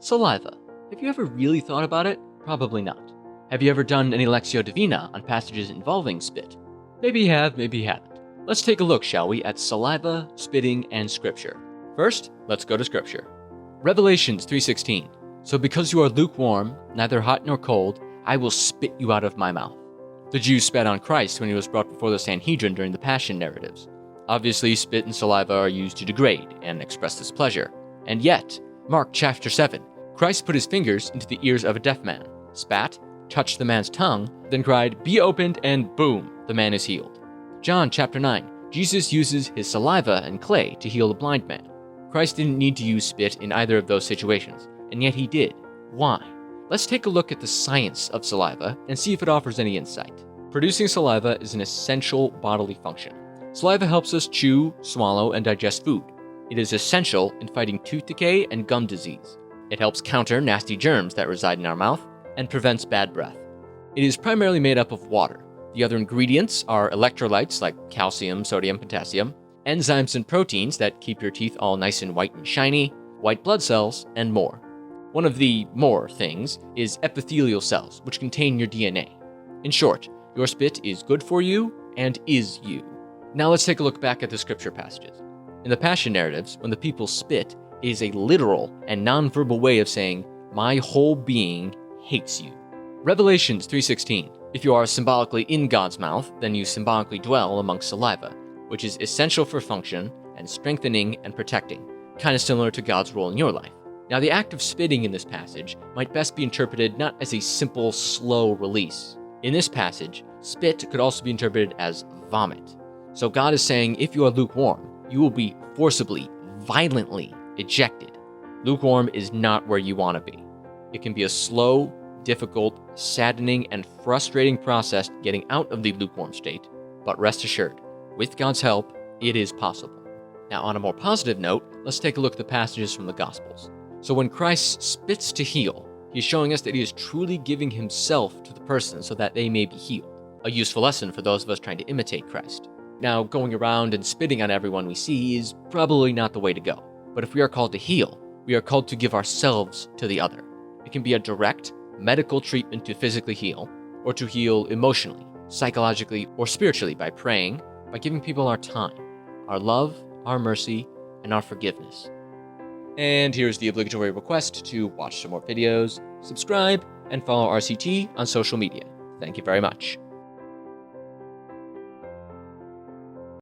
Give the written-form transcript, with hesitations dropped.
Saliva. Have you ever really thought about it? Probably not. Have you ever done any Lectio Divina on passages involving spit? Maybe you have, maybe you haven't. Let's take a look, shall we, at saliva, spitting, and scripture. First, let's go to scripture. Revelations 3:16. So because you are lukewarm, neither hot nor cold, I will spit you out of my mouth. The Jews spat on Christ when he was brought before the Sanhedrin during the Passion narratives. Obviously, spit and saliva are used to degrade and express displeasure. And yet, Mark chapter 7, Christ put his fingers into the ears of a deaf man, spat, touched the man's tongue, then cried, "Be opened," and boom, the man is healed. John chapter 9, Jesus uses his saliva and clay to heal the blind man. Christ didn't need to use spit in either of those situations, and yet he did. Why? Let's take a look at the science of saliva and see if it offers any insight. Producing saliva is an essential bodily function. Saliva helps us chew, swallow, and digest food. It is essential in fighting tooth decay and gum disease. It helps counter nasty germs that reside in our mouth and prevents bad breath. It is primarily made up of water. The other ingredients are electrolytes like calcium, sodium, potassium, enzymes and proteins that keep your teeth all nice and white and shiny, white blood cells, and more. One of the more things is epithelial cells, which contain your DNA. In short, your spit is good for you and is you. Now let's take a look back at the scripture passages. In the Passion narratives, when the people spit, it is a literal and nonverbal way of saying, "My whole being hates you." Revelations 3:16. If you are symbolically in God's mouth, then you symbolically dwell amongst saliva, which is essential for function and strengthening and protecting, kind of similar to God's role in your life. Now, the act of spitting in this passage might best be interpreted not as a simple, slow release. In this passage, spit could also be interpreted as vomit. So God is saying, if you are lukewarm, you will be forcibly, violently ejected. Lukewarm is not where you want to be. It can be a slow, difficult, saddening, and frustrating process getting out of the lukewarm state, but rest assured, with God's help, it is possible. Now, on a more positive note, let's take a look at the passages from the Gospels. So when Christ spits to heal, he's showing us that he is truly giving himself to the person so that they may be healed. A useful lesson for those of us trying to imitate Christ. Now, going around and spitting on everyone we see is probably not the way to go. But if we are called to heal, we are called to give ourselves to the other. It can be a direct, medical treatment to physically heal, or to heal emotionally, psychologically, or spiritually by praying, by giving people our time, our love, our mercy, and our forgiveness. And here's the obligatory request to watch some more videos, subscribe, and follow RCT on social media. Thank you very much.